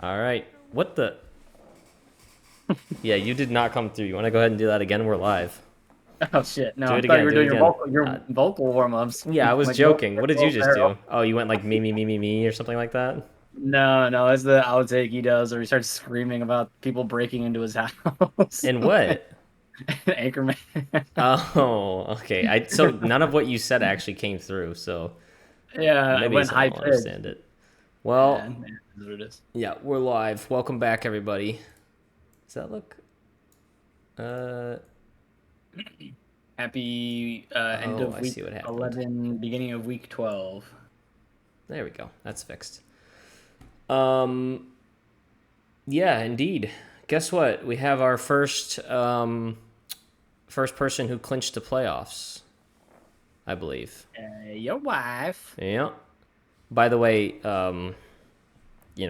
All right. What the? Yeah, you did not come through. You want to go ahead and do that again? We're live. Oh shit! No, Do I it thought you again. were Do it doing again. your vocal warm ups. Yeah, I was Like go joking. What did you just barrel. do? Oh, you went like me or something like that? No, it's the outtake he does, where he starts screaming about people breaking into his house. And what? Anchorman. Oh, okay. So none of what you said actually came through. So Yeah, it maybe went so I high don't pitched. understand it. Yeah, Well, that's what it is. yeah, we're live. Welcome back, everybody. Does that look? Uh Happy end oh, of I week see what happened. 11, beginning of week 12. There we go. That's fixed. Um, yeah, indeed. Guess what? We have our first person who clinched the playoffs, I believe. Your wife. Yeah. By the way,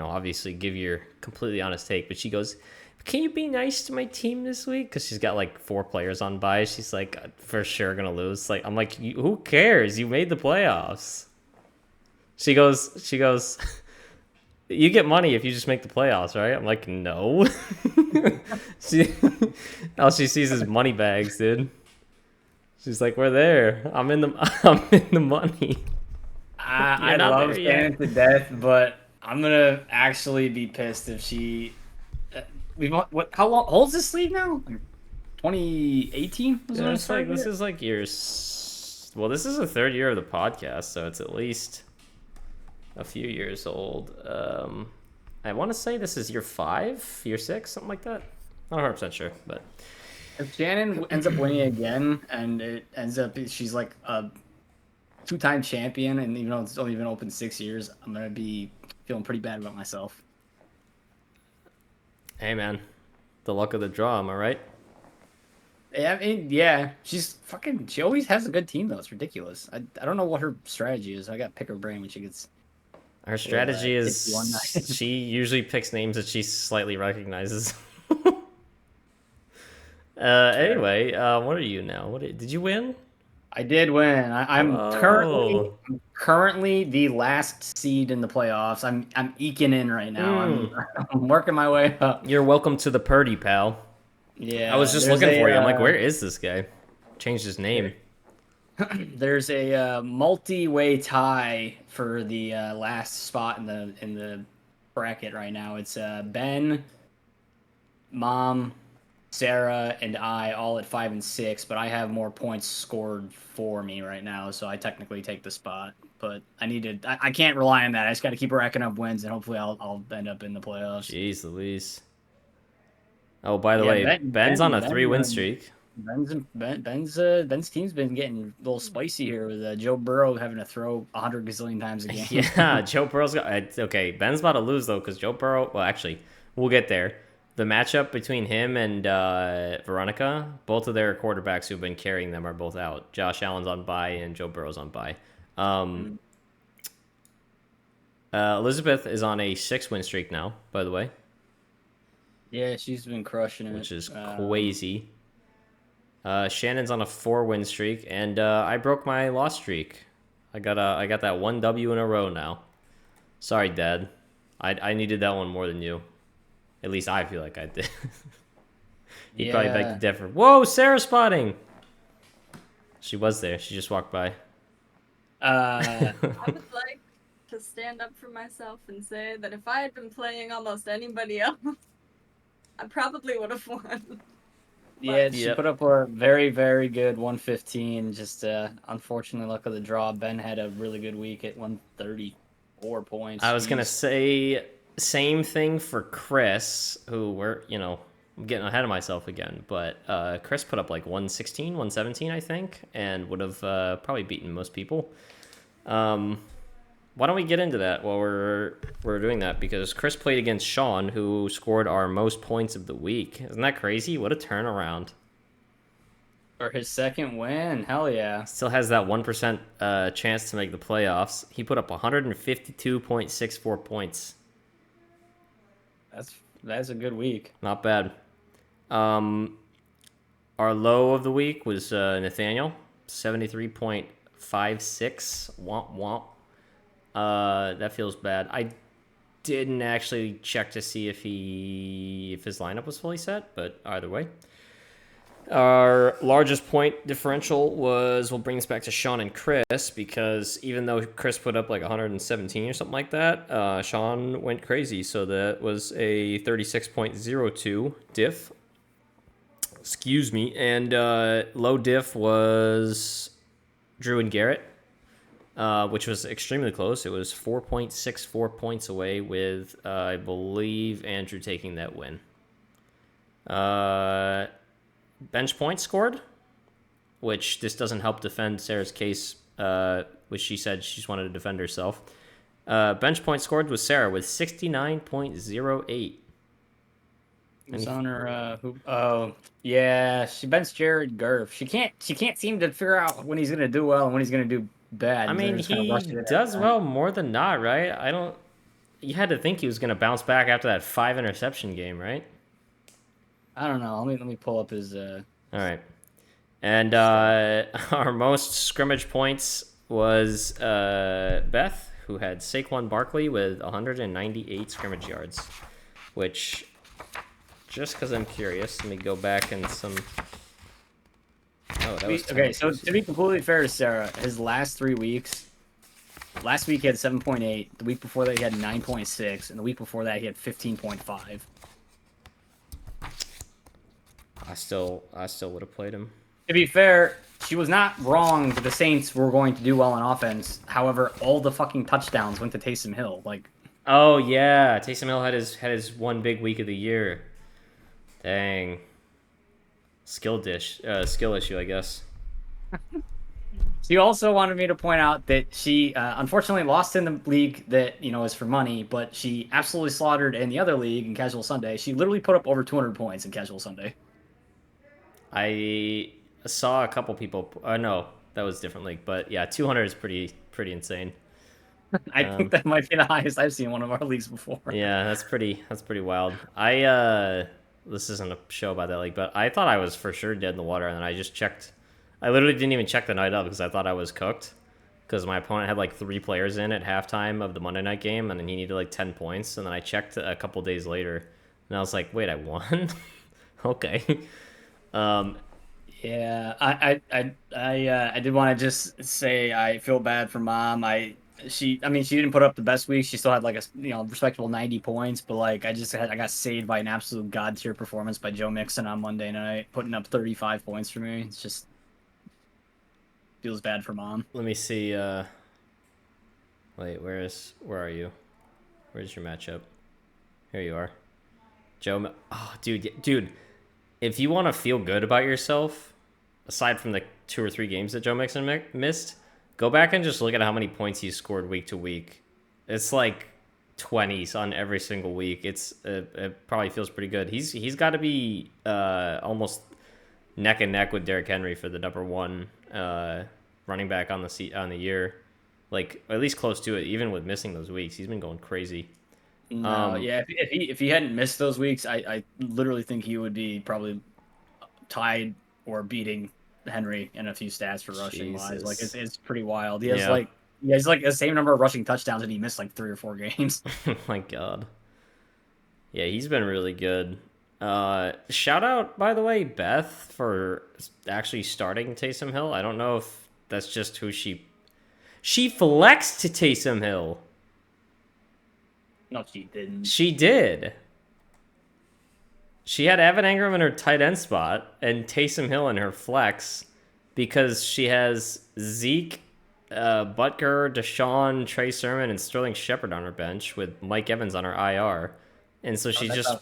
obviously give your completely honest take, but she goes, "Can you be nice to my team this week?" Because she's got like 4 players on bye. She's like, for sure gonna lose. Like, I'm like, who cares? You made the playoffs. She goes, you get money if you just make the playoffs, right? I'm like, no. she, all she sees is money bags, dude. She's like, we're there. I'm in the money. You're I not there love yet. Shannon to death, but I'm gonna actually be pissed if she. We've what? How long holds this league now? 2018 was when Yeah, it it's like started. this is like well, this is the third year of the podcast, so it's at least a few years old. I want to say this is year 5, year 6, something like that. Not 100% sure, but If Shannon ends up winning again, and it ends up she's like a two-time champion, and even though it's only been open 6 years, I'm gonna be feeling pretty bad about myself. hey, man, the luck of the draw. Am I right? Yeah, I mean, yeah, she's fucking. She always has a good team though. It's ridiculous. I don't know what her strategy is. I got to pick her brain when she gets Her a little strategy tipsy one is night. she usually picks names that she slightly recognizes. Fair. Anyway, what are you now? Did you win? I did win. I'm currently Oh, the last seed in the playoffs. I'm eking in right now. mm. I'm working my way up. You're welcome to the Purdy, pal. I was Yeah, just looking for you. I'm like, where is this guy? Changed his name. there's a multi-way tie for the last spot in the bracket right now. It's Ben, Mom, Sarah, and I all at 5 and 6, but I have more points scored for me right now, so I technically take the spot. But I can't rely on that. I just got to keep racking up wins, and hopefully I'll end up in the playoffs. Jeez Louise. Oh, by the Yeah, way, Ben's on a 3-win streak. Ben's team's been getting a little spicy here with Joe Burrow having to throw 100 gazillion times a game. Yeah, Joe Burrow's got. Okay, Ben's about to lose though because Joe Burrow. Well, actually, we'll get there. The matchup between him and Veronica, both of their quarterbacks who've been carrying them are both out. Josh Allen's on bye and Joe Burrow's on bye. Um, Mm. Elizabeth is on a 6-win streak now, by the way, Yeah, she's been crushing it. which is crazy. Shannon's on a 4-win streak, and I broke my loss streak. I got that 1 W in a row now. Sorry, Dad. I needed that one more than you. At least I feel like I did. He probably begged to Yeah. differ. Whoa, Sarah spotting. She was there. She just walked by. Uh, I would like to stand up for myself and say that if I had been playing almost anybody else, I probably would have won. yeah, she Yep. put up a very, very good 115. Just unfortunately, luck of the draw. Ben had a really good week at 134 points. I was gonna Jeez. say same thing for Chris, who I'm getting ahead of myself again, but Chris put up like 116, 117, I think, and would have probably beaten most people. Why don't we get into that while we're doing that? Because Chris played against Sean, who scored our most points of the week. Isn't that crazy? What a turnaround! For his second win, hell yeah. Still has that 1% chance to make the playoffs. He put up 152.64 points. That's a good week. Not bad. Um, our low of the week was Nathaniel, 73.56. Womp womp. That feels bad. I didn't actually check to see if his lineup was fully set, but either way. Our largest point differential we'll bring this back to Sean and Chris, because even though Chris put up like 117 or something like that, Sean went crazy. So that was a 36.02 diff. Excuse me. And low diff was Drew and Garrett, which was extremely close. It was 4.64 points away with, I believe, Andrew taking that win. Bench points scored, which this doesn't help defend Sarah's case, which she said she just wanted to defend herself. Bench points scored was Sarah with 69.08. Who's on her? Oh, yeah, she benched Jared Gurf. She can't seem to figure out when he's gonna do well and when he's gonna do bad. I mean, he does well more than not, right? You had to think he was gonna bounce back after that 5 interception game, right? I don't know. Let me pull up his. All right, and our most scrimmage points was Beth, who had Saquon Barkley with 198 scrimmage yards, which, just because I'm curious, let me go back and some. Oh, that was okay. So to be completely fair to Sarah, his last 3 weeks. Last week he had 7.8. The week before that he had 9.6, and the week before that he had 15.5. I still would have played him. To be fair, she was not wrong that the Saints were going to do well on offense. However, all the fucking touchdowns went to Taysom Hill. Like, oh yeah, Taysom Hill had his one big week of the year. Dang. Skill issue, I guess. She also wanted me to point out that she unfortunately lost in the league that is for money, but she absolutely slaughtered in the other league in Casual Sunday. She literally put up over 200 points in Casual Sunday. I saw a couple people. No, that was a different league, but yeah, 200 is pretty insane. I think that might be the highest I've seen in one of our leagues before. Yeah, that's pretty wild. This isn't a show about that league, but I thought I was for sure dead in the water, and then I just checked. I literally didn't even check the night up because I thought I was cooked, because my opponent had like 3 players in at halftime of the Monday night game, and then he needed like 10 points, and then I checked a couple days later, and I was like, wait, I won? Okay. Yeah, I did want to just say I feel bad for Mom. She didn't put up the best week. She still had like a respectable 90 points, but like I got saved by an absolute god tier performance by Joe Mixon on Monday night, putting up 35 points for me. It's just feels bad for Mom. Let me see. Wait, where are you? Where's your matchup? Here you are, Joe. Oh, dude. If you want to feel good about yourself, aside from the 2 or 3 games that Joe Mixon missed, go back and just look at how many points he's scored week to week. It's like 20s on every single week. It probably feels pretty good. He's got to be almost neck and neck with Derrick Henry for the number 1 running back on the year, like at least close to it. Even with missing those weeks, he's been going crazy. No, yeah. If he hadn't missed those weeks, I literally think he would be probably tied or beating Henry in a few stats for rushing wise. Like it's pretty wild. He has like the same number of rushing touchdowns, and he missed like 3 or 4 games. Oh my god. Yeah, he's been really good. Shout out, by the way, Beth, for actually starting Taysom Hill. I don't know if that's just who she flexed to Taysom Hill. No, she didn't. She did. She had Evan Engram in her tight end spot and Taysom Hill in her flex because she has Zeke, Butker, Deshaun, Trey Sermon, and Sterling Shepard on her bench with Mike Evans on her IR. And so she just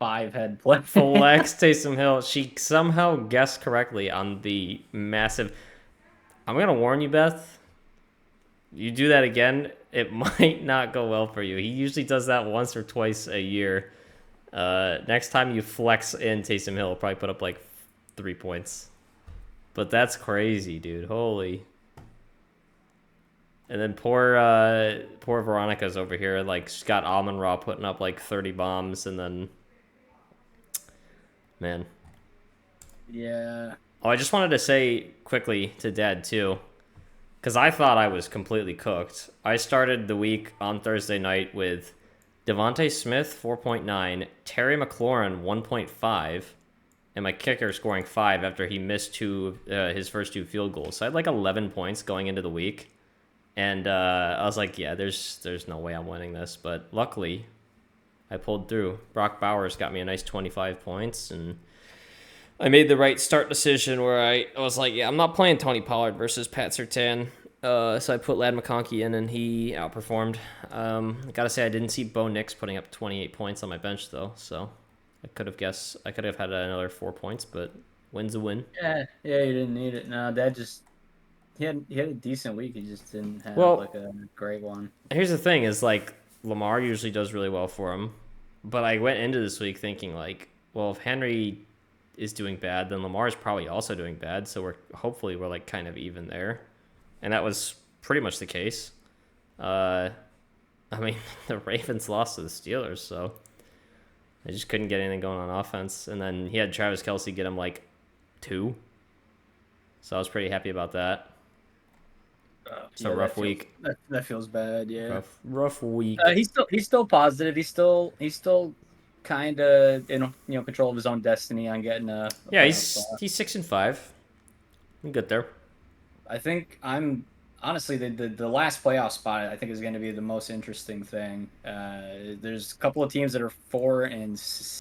5-head flex Taysom Hill. She somehow guessed correctly on the massive... I'm going to warn you, Beth. You do that again, it might not go well for you. He usually does that once or twice a year. Next time you flex in Taysom Hill, he'll probably put up like 3 points. But that's crazy, dude. Holy. And then poor Veronica's over here. Like, she's got Amon-Ra putting up like 30 bombs, and then... Man. Yeah. Oh, I just wanted to say quickly to Dad, too, because I thought I was completely cooked. I started the week on Thursday night with Devontae Smith 4.9, Terry McLaurin 1.5, and my kicker scoring 5 after he missed his first 2 field goals. So I had like 11 points going into the week, and I was like, yeah, there's no way I'm winning this. But luckily, I pulled through. Brock Bowers got me a nice 25 points, and I made the right start decision where I was like, yeah, I'm not playing Tony Pollard versus Pat Surtain. So I put Lad McConkey in, and he outperformed. I gotta say, I didn't see Bo Nix putting up 28 points on my bench though, so I could have had another 4 points, but win's a win. Yeah, you didn't need it. No, Dad just he had a decent week. He just didn't have Well, like a great one. Here's the thing: is like Lamar usually does really well for him, but I went into this week thinking like, well, if Henry is doing bad, then Lamar is probably also doing bad. So we're like kind of even there, and that was pretty much the case. I mean, the Ravens lost to the Steelers, so I just couldn't get anything going on offense. And then he had Travis Kelce get him like 2, so I was pretty happy about that. It's a rough week. That feels bad. Yeah, Rough week. He's still positive. He's still kind of in control of his own destiny on getting a Yeah, playoff he's spot. 6-5. I'm good there. I think I'm honestly the last playoff spot. I think is going to be the most interesting thing. There's a couple of teams that are 4-7,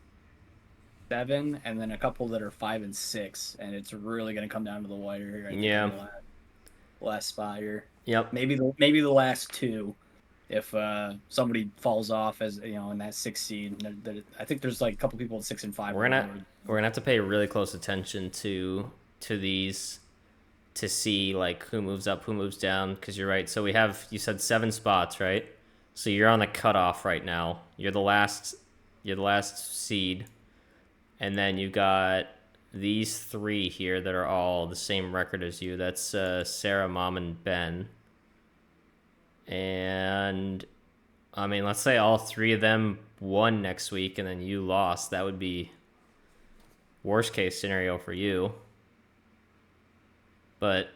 and then a couple that are 5-6, and it's really going to come down to the wire here. I think, Yeah. in the last spot here. Yep. Maybe the last 2, if somebody falls off as in that 6th seed. I think there's like a couple people at 6-5. We're gonna have to pay really close attention to these to see like who moves up, who moves down. Because you're right. So you said 7 spots, right? So you're on the cutoff right now. You're the last seed, and then you got these 3 here that are all the same record as you. That's Sarah, Mom, and Ben. And I mean, let's say all 3 of them won next week, and then you lost. That would be worst case scenario for you. But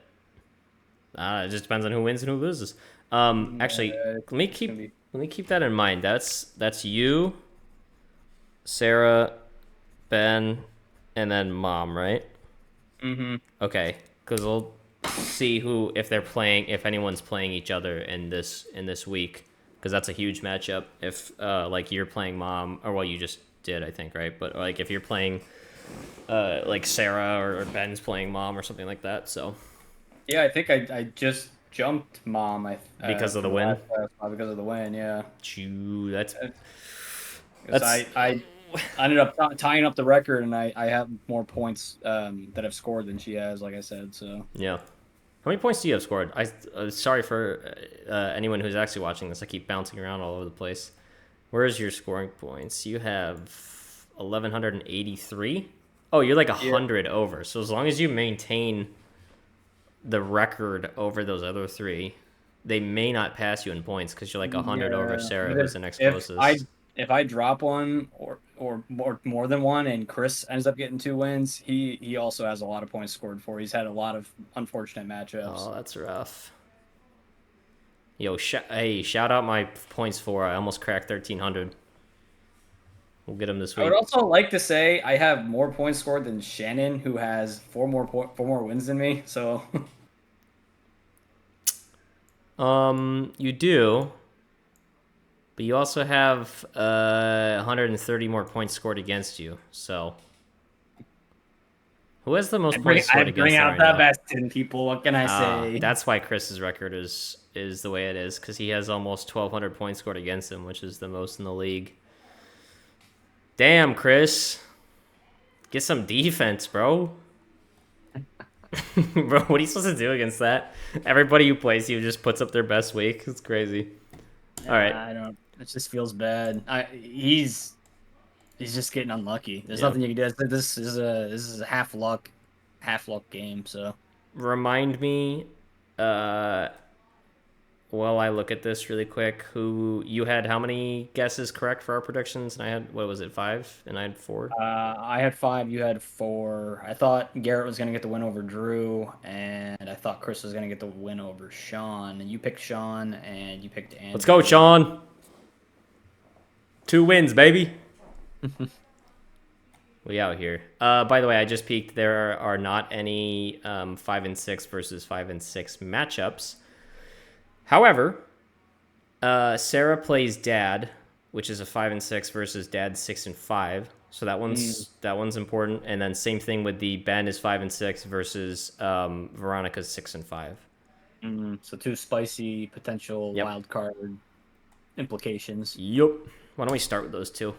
it just depends on who wins and who loses. Actually, let me keep that in mind. That's you, Sarah, Ben, and then Mom, right? Mm-hmm. Okay, because we'll see if anyone's playing each other in this week, because that's a huge matchup. If like you're playing Mom, or well, you just did, I think, right? But like if you're playing like Sarah or Ben's playing Mom or something like that. So yeah, I think I just jumped Mom. Because of the win. Because of the win, yeah. That's I ended up tying up the record, and I have more points that I've scored than she has, like I said. So yeah. How many points do you have scored? Sorry for anyone who's actually watching this. I keep bouncing around all over the place. Where is your scoring points? You have 1,183. Oh, you're like 100 over. So as long as you maintain the record over those other 3, they may not pass you in points because you're like 100 over Sarah, who's the next closest. If I drop one or more than one, and Chris ends up getting 2 wins, he also has a lot of points scored for. He's had a lot of unfortunate matchups. Oh, that's rough. Yo, shout out my points for. I almost cracked 1,300. We'll get him this week. I would also like to say I have more points scored than Shannon, who has 4 more wins than me. So, you do, but you also have 130 more points scored against you. So, who has the most points scored against you? I bring out the best in people. What can I say? That's why Chris's record is the way it is, because he has almost 1,200 points scored against him, which is the most in the league. Damn, Chris. Get some defense, bro. Bro, what are you supposed to do against that? Everybody who plays you just puts up their best week. It's crazy. All right. I don't. It just feels bad. He's just getting unlucky. There's nothing you can do. This is a half luck game. So remind me, while I look at this really quick, who you had how many guesses correct for our predictions? And I had, what was it, 5? And I had 4? I had 5, you had 4. I thought Garrett was going to get the win over Drew, and I thought Chris was going to get the win over Sean. And you picked Sean, and you picked Andrew. Let's go, Sean! 2 wins, baby. We out here. By the way, I just peeked. There are not any 5 and 6 versus 5 and 6 matchups. However, Sarah plays Dad, which is a 5 and 6 versus Dad 6 and 5. So that one's important. And then same thing with the Ben is 5 and 6 versus Veronica's 6 and 5. So 2 spicy potential Yep. wild card implications. Yup. Why don't we start with those 2?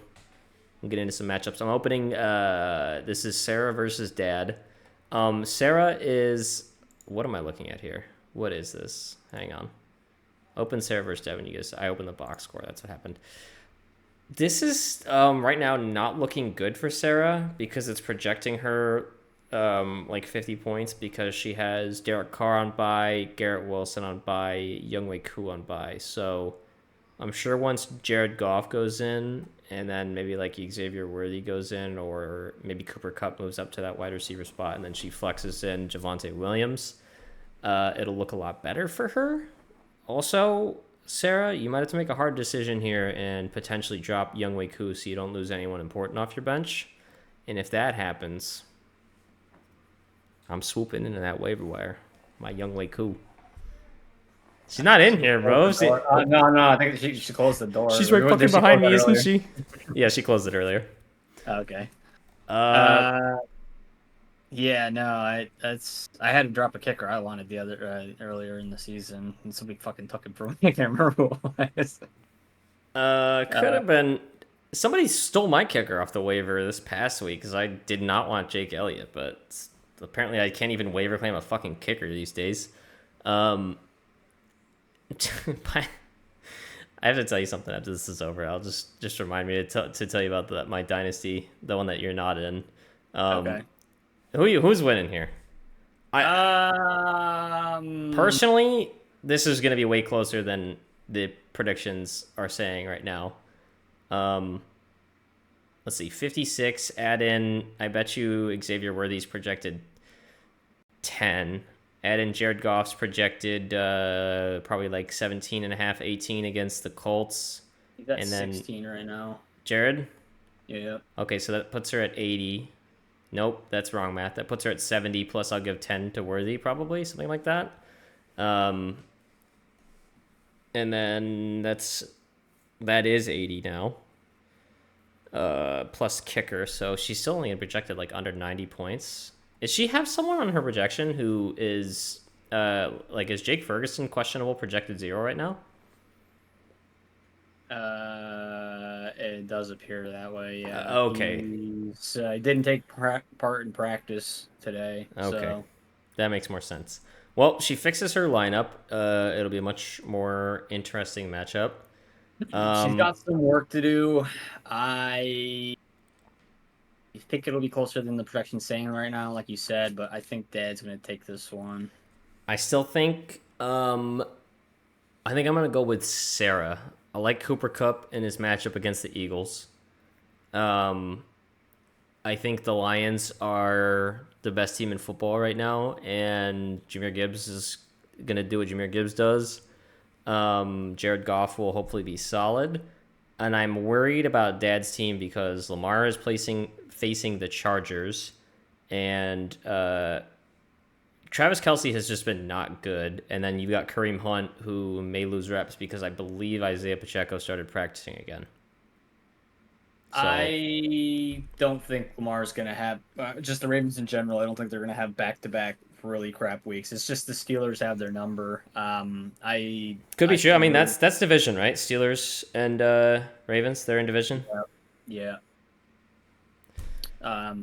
We'll get into some matchups. I'm opening. This is Sarah versus Dad. Sarah is. What am I looking at here? What is this? Hang on. Open Sarah versus Dad. I opened the box score. That's what happened. This is right now not looking good for Sarah because it's projecting her like 50 points because she has Derek Carr on bye, Garrett Wilson on bye, Younghoe Koo on bye. So I'm sure once Jared Goff goes in, and then maybe like Xavier Worthy goes in, or maybe Cooper Kupp moves up to that wide receiver spot, and then she flexes in Javonte Williams, it'll look a lot better for her. Also, Sarah, you might have to make a hard decision here and potentially drop Younghoe Koo so you don't lose anyone important off your bench. And if that happens, I'm swooping into that waiver wire. My Younghoe Koo. She's not in here, bro. No, I think she closed the door. She's right Did fucking she behind close me, that isn't earlier? she? Yeah, she closed it earlier. Okay. Uh, Yeah, no, I had to drop a kicker I wanted the other earlier in the season, and somebody fucking took it from me. I can't remember who it was. could have been somebody stole my kicker off the waiver this past week because I did not want Jake Elliott, but apparently I can't even waiver claim a fucking kicker these days. I have to tell you something after this is over. I'll just remind me to tell you about my dynasty, the one that you're not in. Okay. Who's winning here? Personally, this is going to be way closer than the predictions are saying right now. Let's see, 56. Add in, I bet you Xavier Worthy's projected 10. Add in Jared Goff's projected probably like 17.5, 18 against the Colts. He's at and then 16 right now. Jared? Yeah. Okay, so that puts her at 80. Nope, that's wrong math. That puts her at 70, plus I'll give 10 to Worthy, probably, something like that. And then that is 80 now. Plus kicker, so she's still only projected like under 90 points. Does she have someone on her projection who is is Jake Ferguson questionable, projected 0 right now? It does appear that way. Yeah. Okay. So I didn't take part in practice today. Okay. So. That makes more sense. Well, she fixes her lineup. It'll be a much more interesting matchup. She's got some work to do. I think it'll be closer than the projection's saying right now, like you said, but I think Dad's going to take this one. I still think I'm going to go with Sarah. I like Cooper Kupp in his matchup against the Eagles. I think the Lions are the best team in football right now, and Jahmyr Gibbs is going to do what Jahmyr Gibbs does. Jared Goff will hopefully be solid. And I'm worried about Dad's team because Lamar is facing the Chargers, and Travis Kelce has just been not good. And then you've got Kareem Hunt, who may lose reps because I believe Isaiah Pacheco started practicing again. So, I don't think Lamar's going to have, just the Ravens in general, I don't think they're going to have back-to-back really crap weeks. It's just the Steelers have their number. Could be true. I mean, that's division, right? Steelers and Ravens, they're in division. Yeah.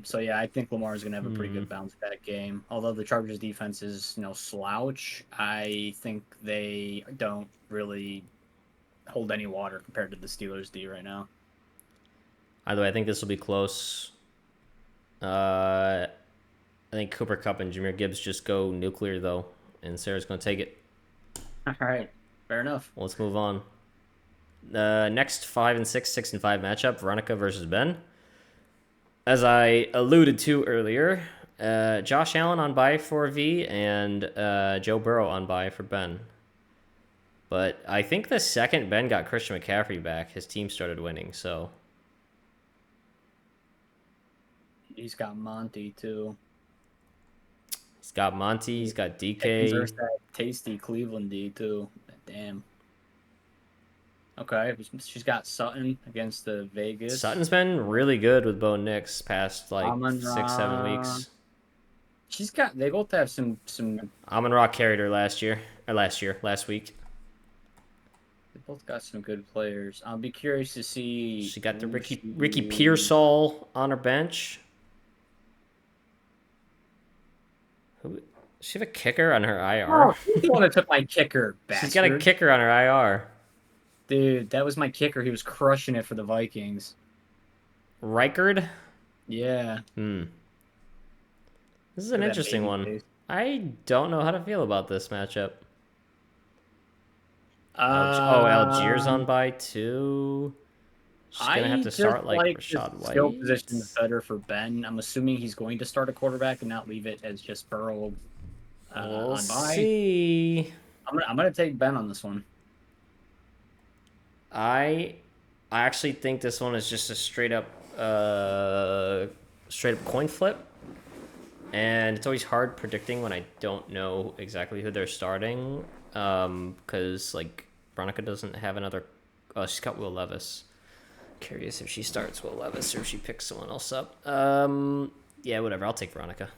So yeah, I think Lamar's going to have a pretty good bounce back game. Although the Chargers defense is, slouch, I think they don't really hold any water compared to the Steelers D right now. Either way, I think this will be close. I think Cooper Kupp and Jahmyr Gibbs just go nuclear, though, and Sarah's going to take it. All right, fair enough. Let's move on. Next 5 and 6, 6 and 5 matchup: Veronica versus Ben. As I alluded to earlier, Josh Allen on bye for V and Joe Burrow on bye for Ben. But I think the second Ben got Christian McCaffrey back, his team started winning. So He's got Monty too. he's got Monty, he's got Pickens DK. versus that tasty Cleveland D too. Damn. Okay, she's got Sutton against the Vegas. Sutton's been really good with Bo Nix past like Amon-Ra. 6-7 weeks. She's got. They both have some. Amon-Ra carried her last week. They both got some good players. I'll be curious to see. She got the who Ricky Pearsall on her bench. Who? She have a kicker on her IR. Oh, who's the one that took my kicker? Bastard. She's got a kicker on her IR. Dude, that was my kicker. He was crushing it for the Vikings. Reichard? Yeah. This is an Look at that interesting baby one. face. I don't know how to feel about this matchup. Algiers on bye too. She's gonna have to start like Rashad White. Skill position better for Ben. I'm assuming he's going to start a quarterback and not leave it as just Burrow We'll on bye. see. I'm gonna take Ben on this one. I actually think this one is just a straight up coin flip. And it's always hard predicting when I don't know exactly who they're starting. Because like Veronica doesn't have another. Oh, she's got Will Levis. Curious if she starts Will Levis or if she picks someone else up. Yeah, whatever. I'll take Veronica.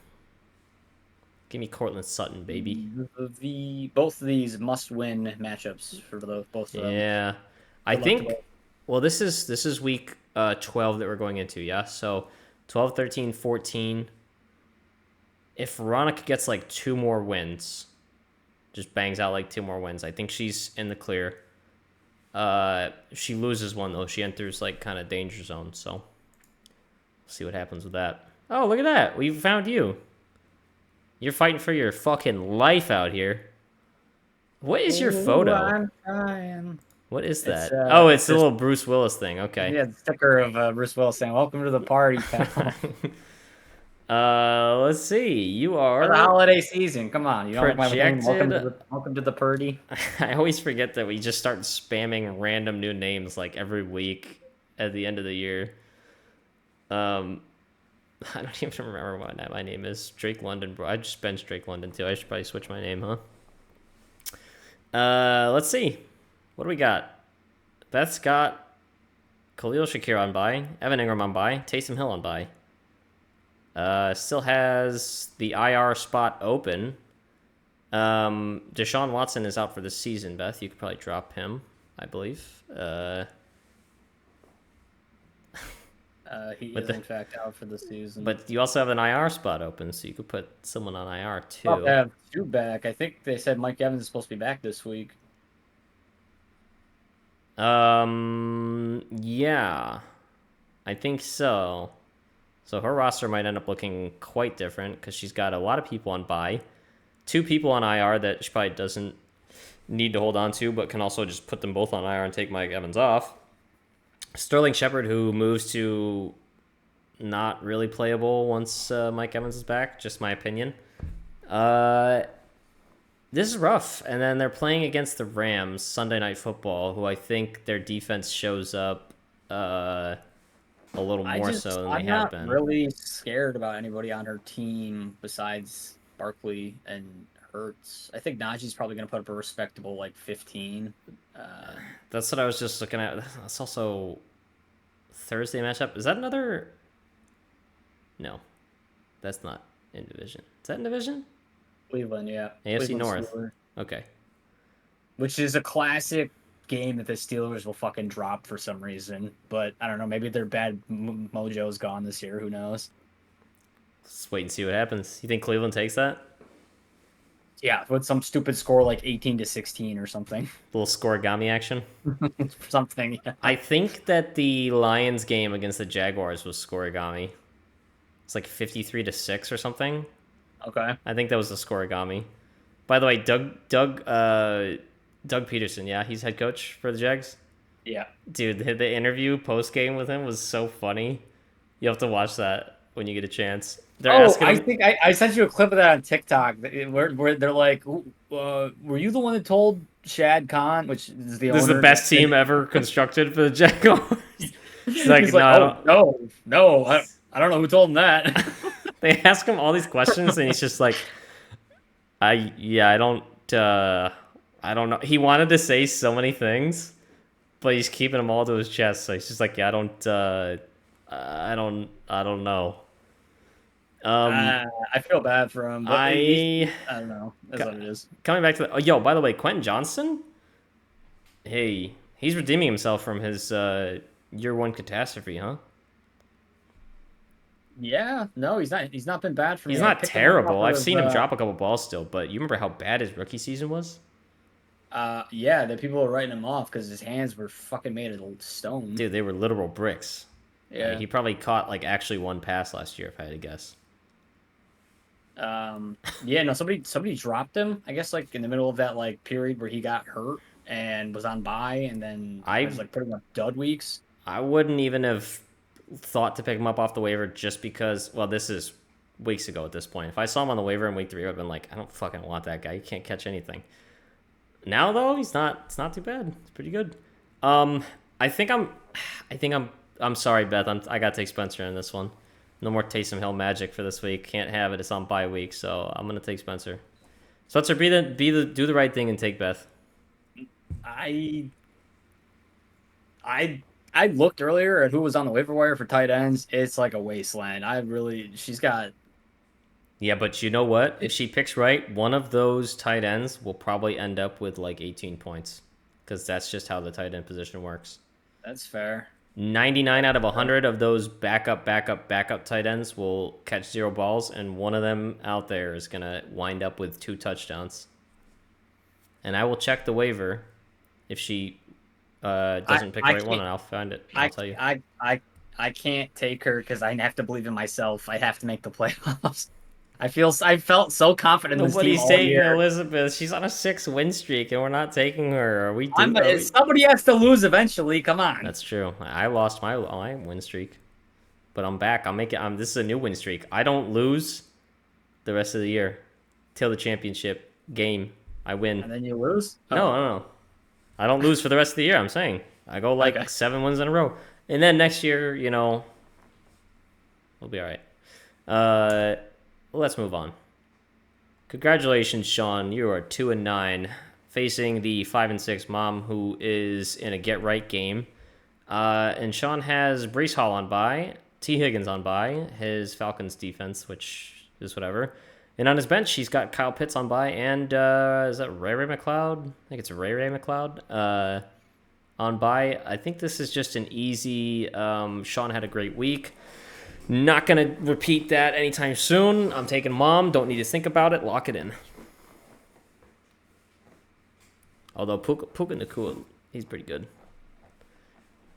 Give me Cortland Sutton, baby. Both of these must-win matchups for both of them. Yeah, I think. Well, this is week 12 that we're going into. Yeah, so 12, 13, 14. If Veronica gets like 2 more wins, just bangs out like 2 more wins, I think she's in the clear. If she loses one though, she enters like kind of danger zone. So we'll see what happens with that. Oh, look at that! We found you. You're fighting for your fucking life out here. What is your photo? I'm trying. What is that? It's It's the little Bruce Willis thing. Okay. Yeah, the sticker of Bruce Willis saying, "Welcome to the party, pal." Let's see. You are For the holiday season. Come on, you don't like my name. Projected- Welcome to the party. I always forget that we just start spamming random new names like every week at the end of the year. I don't even remember what my name is. Drake London, bro. I just benched Drake London too. I should probably switch my name, huh? Let's see. What do we got? Beth's got Khalil Shakir on bye, Evan Ingram on bye, Taysom Hill on bye. Still has the IR spot open. Deshaun Watson is out for the season, Beth. You could probably drop him, I believe. He is in fact out for the season. But you also have an IR spot open, so you could put someone on IR too. Well, they have 2 back. I think they said Mike Evans is supposed to be back this week. Yeah, I think so. So her roster might end up looking quite different because she's got a lot of people on bye, 2 people on IR that she probably doesn't need to hold on to, but can also just put them both on IR and take Mike Evans off. Sterling Shepard, who moves to not really playable once Mike Evans is back, just my opinion. This is rough. And then they're playing against the Rams Sunday Night Football, who I think their defense shows up a little more so than they have been. I'm not really scared about anybody on her team besides Barkley and Hurts. I think Najee's probably going to put up a respectable, 15. That's what I was just looking at. That's also Thursday matchup. Is that another? No, that's not in division. Is that in division? Cleveland, yeah. AFC Cleveland North. Steelers. Okay. Which is a classic game that the Steelers will fucking drop for some reason. But I don't know. Maybe their bad mojo is gone this year. Who knows? Let's wait and see what happens. You think Cleveland takes that? Yeah, with some stupid score like 18-16 or something. Little scoregami action. Something. Yeah. I think that the Lions game against the Jaguars was scoregami. It's like 53-6 or something. Okay. I think that was the scoregami. By the way, Doug Peterson, yeah, he's head coach for the Jags. Yeah. Dude, the interview post game with him was so funny. You have to watch that when you get a chance. They're asking I him, think I sent you a clip of that on TikTok where they're like, were you the one that told Shad Khan, which is the This is the owner, best team ever constructed for the Jaguars. He's like, he's no, I like, don't. no, I don't know who told him that. They ask him all these questions, and he's just like, I don't know. He wanted to say so many things, but he's keeping them all to his chest. So he's just like, yeah, I don't know. I feel bad for him. But I don't know. That's what it is. Coming back to yo, by the way, Quentin Johnson. Hey, he's redeeming himself from his year one catastrophe, huh? Yeah, no, he's not. He's not been bad for me. He's I not picked him up terrible. off I've of, seen him drop a couple balls still, but you remember how bad his rookie season was? Yeah, that people were writing him off because his hands were fucking made of stone. Dude, they were literal bricks. Yeah. He probably caught like actually one pass last year, if I had to guess. Yeah, no, somebody dropped him. I guess like in the middle of that like period where he got hurt and was on bye, and then it was like pretty much dud weeks. I wouldn't even have thought to pick him up off the waiver just because. Well, this is weeks ago at this point. If I saw him on the waiver in week 3, I've been like, I don't fucking want that guy. He can't catch anything. Now though, he's not. It's not too bad. It's pretty good. I think I'm sorry, Beth. I gotta take Spencer in this one. No more Taysom Hill magic for this week. Can't have it. It's on bye week, so I'm gonna take Spencer. Spencer, do the right thing and take Beth. I looked earlier at who was on the waiver wire for tight ends. It's like a wasteland. She's got. Yeah, but you know what? If she picks right, one of those tight ends will probably end up with like 18 points, because that's just how the tight end position works. That's fair. 99 out of 100 of those backup tight ends will catch 0 balls, and one of them out there is gonna wind up with 2 touchdowns. And I will check the waiver if she doesn't pick the right one, and I'll find it. I'll tell you. I can't take her because I have to believe in myself. I have to make the playoffs. I felt so confident in this team all taking year. Elizabeth. She's on a 6-win streak, and we're not taking her. Are we? Somebody has to lose eventually. Come on. That's true. I lost my win streak, but I'm back. This is a new win streak. I don't lose the rest of the year till the championship game. I win. And then you lose? Oh. No. I don't lose for the rest of the year. I'm saying I go like 7 wins in a row, and then next year, we'll be all right. Let's move on. Congratulations, Sean. You are 2-9, facing the 5-6 mom, who is in a get right game. And Sean has Breece Hall on bye, T. Higgins on bye, his Falcons defense, which is whatever. And on his bench, he's got Kyle Pitts on bye, and is that Ray McLeod? I think it's Ray McLeod on bye. I think this is just an easy. Sean had a great week. Not going to repeat that anytime soon. I'm taking mom. Don't need to think about it. Lock it in. Although Puka Nacua, he's pretty good.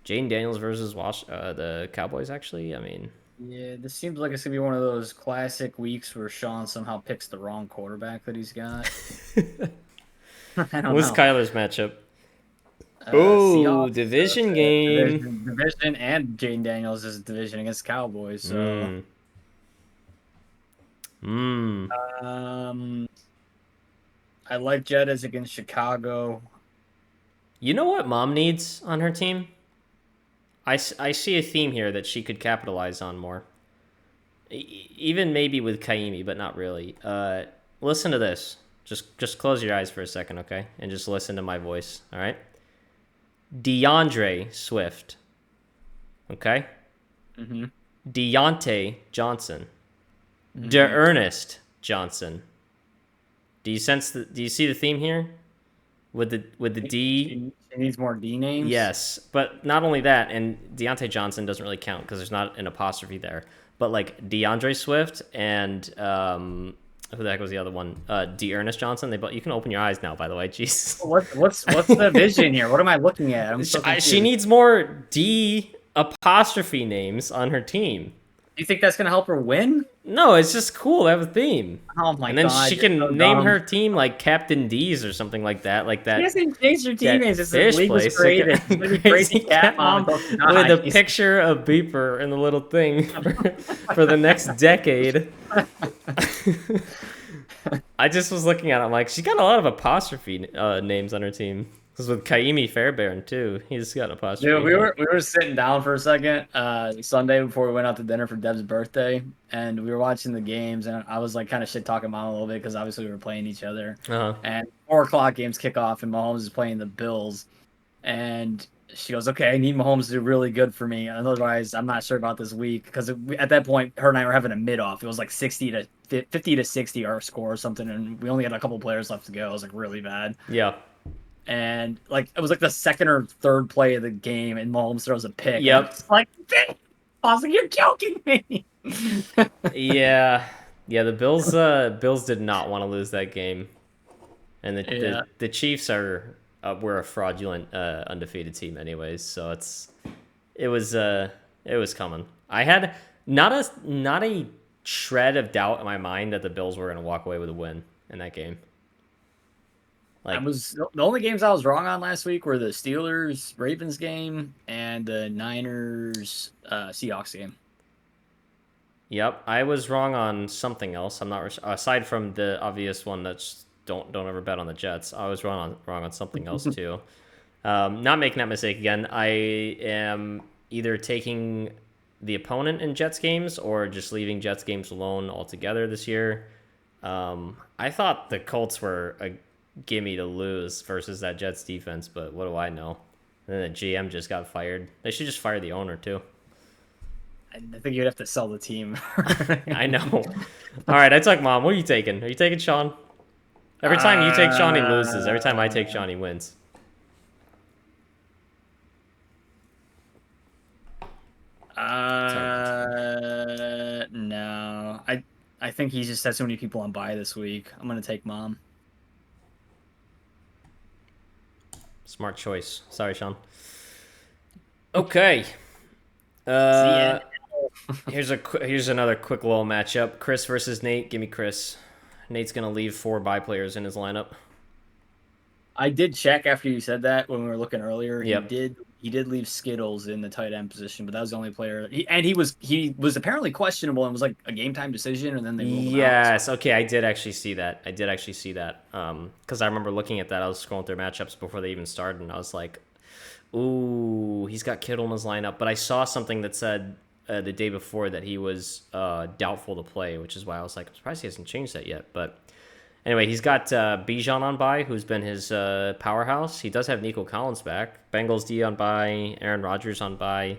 Jane Daniels versus the Cowboys, actually. I mean... Yeah, this seems like it's going to be one of those classic weeks where Sean somehow picks the wrong quarterback that he's got. I don't What's know. Kyler's matchup? Seahawks, division game. Division, and Jaden Daniels is division against Cowboys. So, I like Jettas against Chicago. You know what mom needs on her team? I see a theme here that she could capitalize on more. Even maybe with Kaimi, but not really. Listen to this. Just close your eyes for a second, okay? And just listen to my voice, all right? DeAndre Swift. Okay? Mm-hmm. Deontay Johnson. DeErnest Johnson. Do you see the theme here? With the D? She needs more D names? Yes, but not only that, and Deontay Johnson doesn't really count because there's not an apostrophe there. But like DeAndre Swift and who the heck was the other one? DeErnest Johnson. You can open your eyes now, by the way. Jeez. What's the vision here? What am I looking at? I'm so confused. She needs more D apostrophe names on her team. Do you think that's gonna help her win? No, it's just cool to have a theme. Oh my god! And then she can so name dumb. her team like Captain D's or something like that. Like that. She hasn't changed her team names. It's fish a league was place, created. like It's gonna be Crazy Cat Mom with a picture of Beeper in the little thing for the next decade. I just was looking at it. I'm like, she's got a lot of apostrophe names on her team. Because with Kaimi Fairbairn too, he's got an apostrophe. Dude, we were sitting down for a second Sunday before we went out to dinner for Deb's birthday, and we were watching the games, and I was like kind of shit talking Mom a little bit because obviously we were playing each other. Uh-huh. And 4 o'clock games kick off, and Mahomes is playing the Bills, and she goes, "Okay, I need Mahomes to do really good for me, otherwise I'm not sure about this week." Because at that point, her and I were having a mid off. It was like 50 to 60 our score or something, and we only had a couple players left to go. It was like really bad. Yeah. And like it was like the second or third play of the game, and Mahomes throws a pick. Yep. Like I was like, "You're joking me." Yeah. The Bills did not want to lose that game, and the Chiefs were a fraudulent undefeated team anyways. So it was coming. I had not a shred of doubt in my mind that the Bills were going to walk away with a win in that game. Like, the only games I was wrong on last week were the Steelers Ravens game and the Niners Seahawks game. Yep, I was wrong on something else. I'm not aside from the obvious one that's don't ever bet on the Jets. I was wrong on something else too. Not making that mistake again. I am either taking the opponent in Jets games or just leaving Jets games alone altogether this year. I thought the Colts were a gimme to lose versus that Jets defense, but what do I know? And then the GM just got fired. They should just fire the owner too. I think you'd have to sell the team. I know. All right, I took Mom. What are you taking? Are you taking Sean? Every time you take Sean, he loses. Every time I take Sean, he wins. No. I think he just had so many people on bye this week. I'm gonna take Mom. Smart choice. Sorry, Sean. Okay. Here's another quick little matchup. Chris versus Nate. Give me Chris. Nate's gonna leave 4 bye players in his lineup. I did check after you said that when we were looking earlier. Yep. He did leave Skittles in the tight end position, but that was the only player. He was apparently questionable and was like a game time decision, and then they ruled him out. Yes, okay, I did actually see that. Because I remember looking at that. I was scrolling through matchups before they even started, and I was like, "Ooh, he's got Kittle in his lineup." But I saw something that said the day before that he was doubtful to play, which is why I was like, I'm surprised he hasn't changed that yet. But anyway, he's got Bijan on bye, who's been his powerhouse. He does have Nico Collins back. Bengals D on bye. Aaron Rodgers on bye.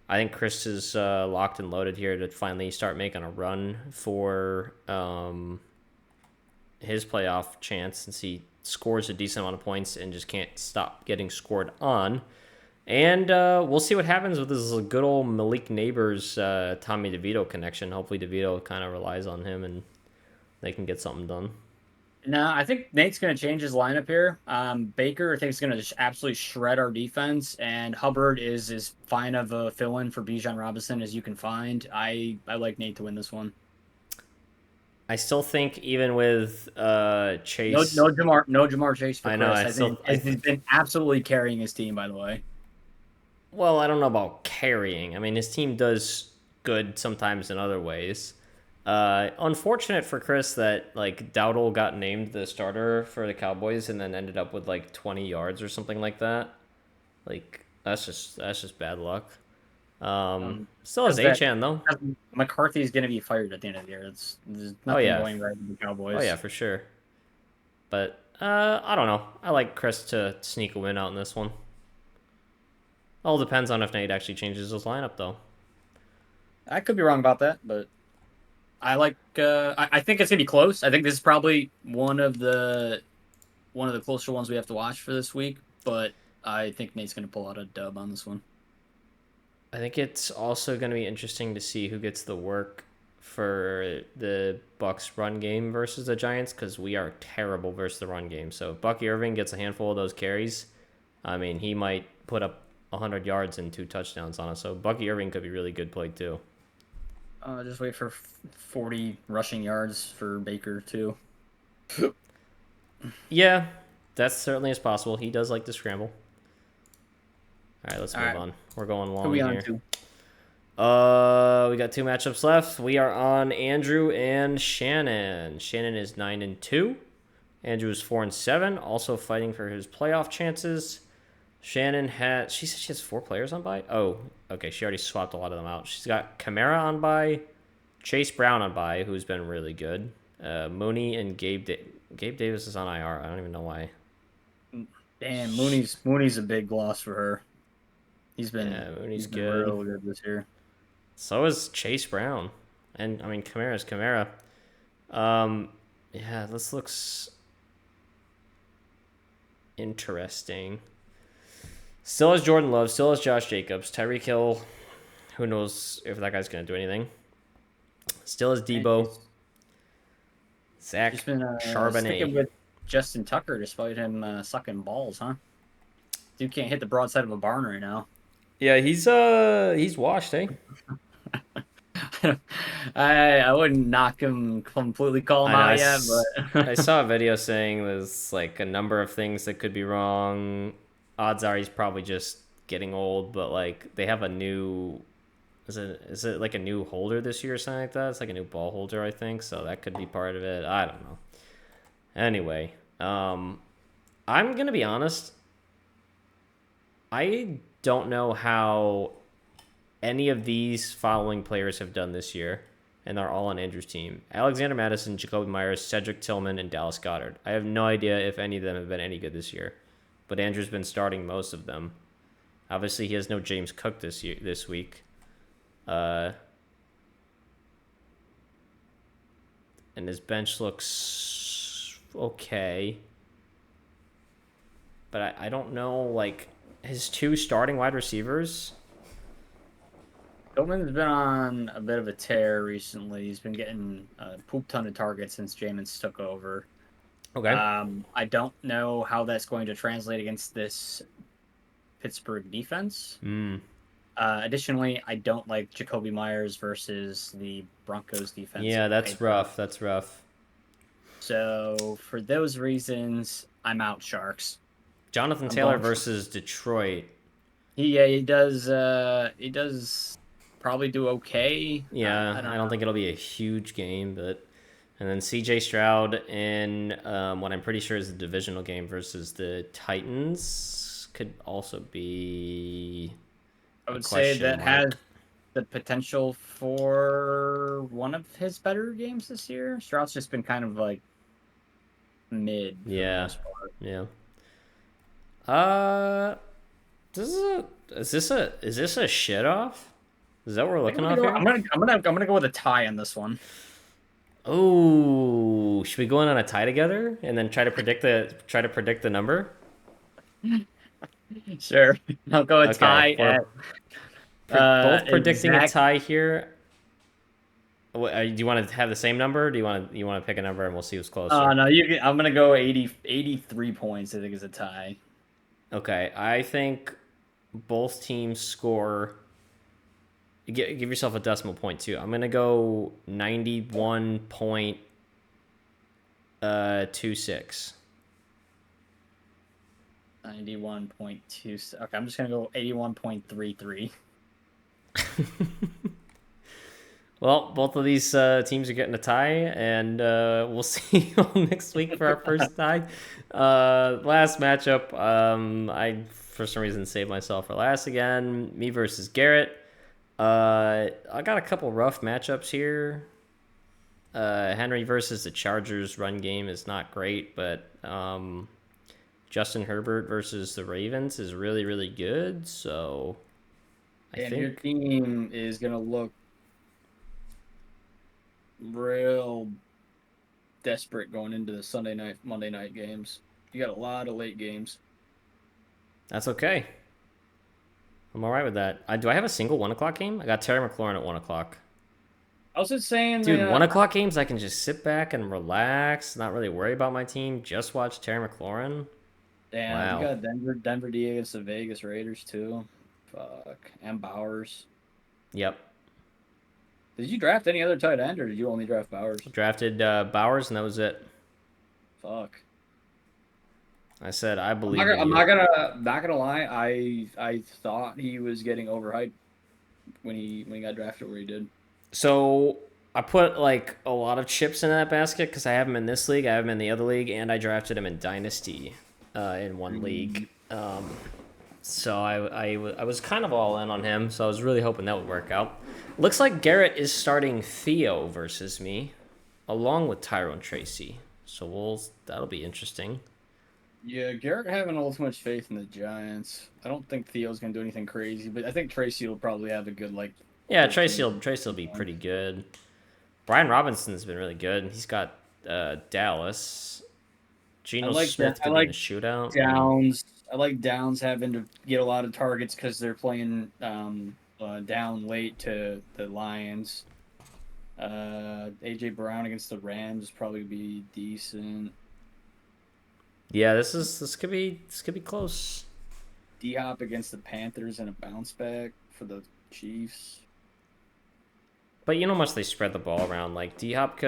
I think Chris is locked and loaded here to finally start making a run for his playoff chance, since he scores a decent amount of points and just can't stop getting scored on. And we'll see what happens with this good old Malik Neighbors Tommy DeVito connection. Hopefully DeVito kind of relies on him and they can get something done. No, I think Nate's going to change his lineup here. Baker, I think, is going to just absolutely shred our defense, and Hubbard is as fine of a fill-in for Bijan Robinson as you can find. I like Nate to win this one. I still think even with Chase, no Jamar Chase for I know. Chris. He's been absolutely carrying his team, by the way. Well, I don't know about carrying. I mean, his team does good sometimes in other ways. Unfortunate for Chris that like Dowdle got named the starter for the Cowboys and then ended up with like 20 yards or something like that. Like that's just bad luck. Still has Achane though. McCarthy's gonna be fired at the end of the year. There's nothing going right with the Cowboys. Oh yeah, for sure. But I don't know. I like Chris to sneak a win out in this one. All depends on if Nate actually changes his lineup though. I could be wrong about that, but I like. I think it's gonna be close. I think this is probably one of the closer ones we have to watch for this week. But I think Nate's gonna pull out a dub on this one. I think it's also gonna be interesting to see who gets the work for the Bucks run game versus the Giants, because we are terrible versus the run game. So if Bucky Irving gets a handful of those carries, I mean, he might put up 100 yards and 2 touchdowns on us. So Bucky Irving could be really good play too. Just wait for 40 rushing yards for Baker too. Yeah, that certainly is possible. He does like to scramble. All right, let's move on. We're going long here. We got 2 matchups left. We are on Andrew and Shannon. Shannon is 9-2. Andrew is 4-7, also fighting for his playoff chances. Shannon she said she has 4 players on bye. Oh, okay. She already swapped a lot of them out. She's got Kamara on bye, Chase Brown on bye, who's been really good. Mooney and Gabe Davis is on IR. I don't even know why. Damn, Mooney's a big loss for her. Mooney's he's been good. real good this year. So is Chase Brown, and I mean Kamara's Kamara. Yeah, this looks interesting. Still has Jordan Love, still has Josh Jacobs, Tyreek Hill. Who knows if that guy's gonna do anything? Still has Debo, Zach Just been Charbonnet. sticking with Justin Tucker despite him sucking balls, huh? Dude can't hit the broadside of a barn right now. Yeah, he's washed, eh? I wouldn't knock him completely, call him out yet, but I saw a video saying there's like a number of things that could be wrong. Odds are he's probably just getting old, but like they have a new is it like a new holder this year or something like that? It's like a new ball holder, I think, so that could be part of it. I don't know. Anyway, I'm gonna be honest. I don't know how any of these following players have done this year, and they're all on Andrew's team. Alexander Madison, Jacoby Myers, Cedric Tillman, and Dallas Goedert. I have no idea if any of them have been any good this year, but Andrew's been starting most of them. Obviously, he has no James Cook this week. And his bench looks okay. But I don't know, like, his 2 starting wide receivers. Tillman's been on a bit of a tear recently. He's been getting a poop ton of targets since Jameis took over. Okay. I don't know how that's going to translate against this Pittsburgh defense. Additionally, I don't like Jacoby Myers versus the Broncos defense. Yeah, that's rough. That's rough. So for those reasons, I'm out, Sharks. Jonathan Taylor versus Detroit. He does probably do okay. Yeah, I don't think it'll be a huge game, but and then CJ Stroud in what I'm pretty sure is a divisional game versus the Titans could also be. I would say that has the potential for one of his better games this year. Stroud's just been kind of like mid. Yeah. Yeah. Is this a shit off? Is that what we're looking off here? I'm gonna go with a tie on this one. Oh, should we go in on a tie together and then try to predict the number? Sure, I'll go a tie. Both predicting a tie here. Do you want to have the same number? Or do you want to pick a number and we'll see who's closer? No, I'm gonna go 83 points. I think is a tie. Okay, I think both teams score. Give yourself a decimal point too. I'm gonna go 91.26. 91.2. Okay, I'm just gonna go 81.33. Well, both of these teams are getting a tie, and we'll see you all next week for our first tie. Last matchup, I for some reason saved myself for last again. Me versus Garrett. I got a couple rough matchups here. Henry versus the Chargers run game is not great, but Justin Herbert versus the Ravens is really, really good. So I think your team is gonna look real desperate going into the Monday night games. You got a lot of late games. That's okay. I'm all right with that. Do I have a single 1 o'clock game? I got Terry McLaurin at 1 o'clock. I was just saying, dude, 1 o'clock games, I can just sit back and relax, not really worry about my team, just watch Terry McLaurin. Damn, wow. You got Denver D against the Vegas Raiders too. Fuck, and Bowers. Yep. Did you draft any other tight end, or did you only draft Bowers? Drafted Bowers, and that was it. Fuck. I said I believe. I'm not gonna lie. I thought he was getting overhyped when he got drafted where he did. So I put like a lot of chips in that basket because I have him in this league, I have him in the other league, and I drafted him in Dynasty in one league. So I was kind of all in on him, so I was really hoping that would work out. Looks like Garrett is starting Theo versus me, along with Tyrone Tracy. So that'll be interesting. Yeah, Garrett having a little too much faith in the Giants. I don't think Theo's gonna do anything crazy, but I think Tracy will probably have a good Yeah, Tracy will be pretty good. Brian Robinson's been really good. He's got Dallas. Geno Smith could be in a shootout. Downs. I like Downs having to get a lot of targets because they're playing down late to the Lions. AJ Brown against the Rams is probably be decent. Yeah, this could be close. D-Hop against the Panthers and a bounce back for the Chiefs. But you know how much they spread the ball around. Like D-Hop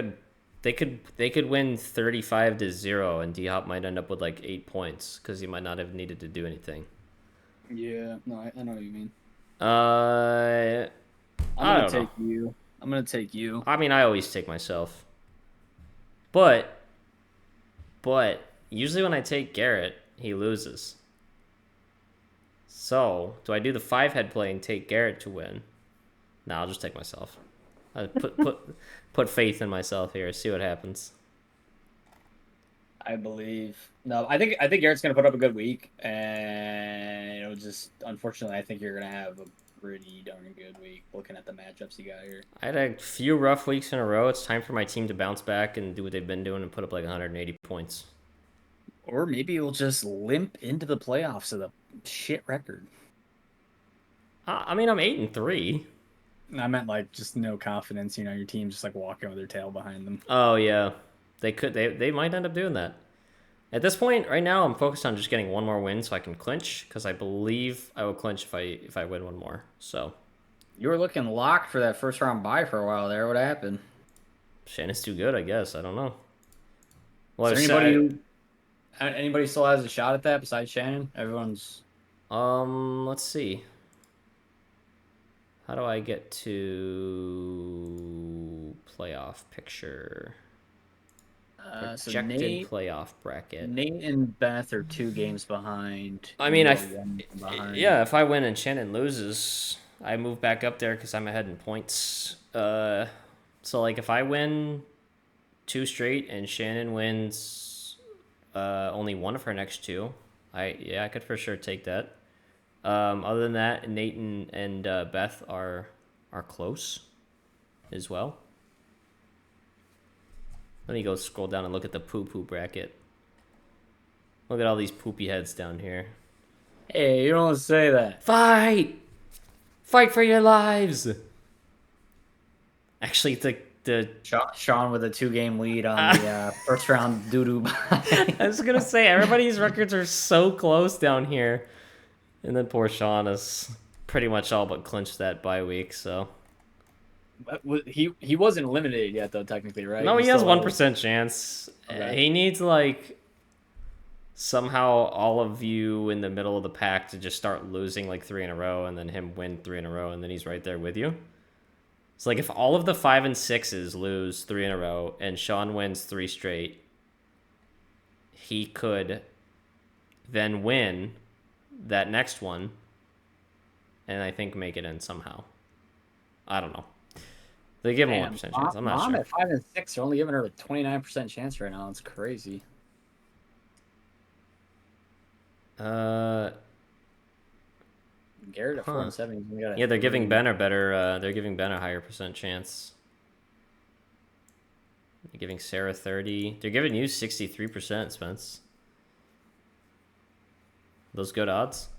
they could win 35-0, and D-Hop might end up with like 8 points because he might not have needed to do anything. Yeah, no, I know what you mean. I don't know. I'm gonna take you. I mean, I always take myself. But usually when I take Garrett, he loses. So, do I do the 5-head play and take Garrett to win? No, I'll just take myself. I put faith in myself here. See what happens. I believe. No, I think Garrett's gonna put up a good week, and it'll just unfortunately I think you're gonna have a pretty darn good week looking at the matchups you got here. I had a few rough weeks in a row. It's time for my team to bounce back and do what they've been doing and put up like 180 points. Or maybe you'll just limp into the playoffs with a shit record. I mean, I'm 8-3. I meant like just no confidence. You know, your team's just like walking with their tail behind them. Oh yeah, they might end up doing that. At this point, right now, I'm focused on just getting one more win so I can clinch, because I believe I will clinch if I win one more. So you were looking locked for that first round bye for a while there. What happened? Shannon's too good, I guess. I don't know. Well, is there anybody still has a shot at that besides Shannon? Everyone's. Let's see. How do I get to playoff picture? Projected playoff bracket. Nate and Beth are 2 games behind. I mean, yeah, if I win and Shannon loses, I move back up there because I'm ahead in points. So like if I win 2 straight and Shannon wins only one of her next 2, I could for sure take that. Other than that, Nate and Beth are close as well. Let me go scroll down and look at the poo-poo bracket. Look at all these poopy heads down here. Hey, you don't say that. Fight! Fight for your lives! Actually, the Sean with a 2-game lead on the first round doo-doo bye. I was gonna say, everybody's records are so close down here. And then poor Sean has pretty much all but clinched that bye week, so... He wasn't eliminated yet, though, technically, right? No, he has 1% chance. Okay. He needs, like, somehow all of you in the middle of the pack to just start losing, like, 3 in a row, and then him win 3 in a row, and then he's right there with you. So, like, if all of the 5 and 6s lose 3 in a row, and Sean wins 3 straight, he could then win that next one, and I think make it in somehow. I don't know. They give him 1% chance. I'm not sure. At 5 and 6 are only giving her a 29% chance right now. It's crazy. Garrett at 4 and 7. Yeah, they're giving Ben a better. They're giving Ben a higher % chance. They're giving Sarah 30. They're giving you 63%, Spence. Those good odds?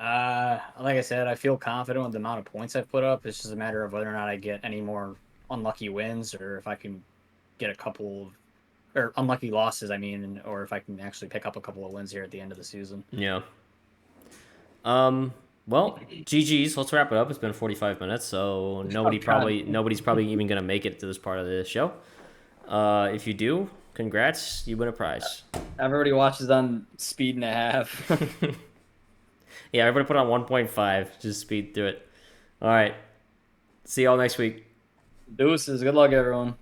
Like I said, I feel confident with the amount of points I've put up. It's just a matter of whether or not I get any more unlucky wins, or if I can get a couple of, or unlucky losses, I mean, or if I can actually pick up a couple of wins here at the end of the season. Yeah. Well, GG's. Let's wrap it up. It's been 45 minutes, so nobody's probably even gonna make it to this part of the show. If you do, congrats, you win a prize. Everybody watches on speed and a half. Yeah, everybody put on 1.5. Just speed through it. All right. See y'all next week. Deuces. Good luck, everyone.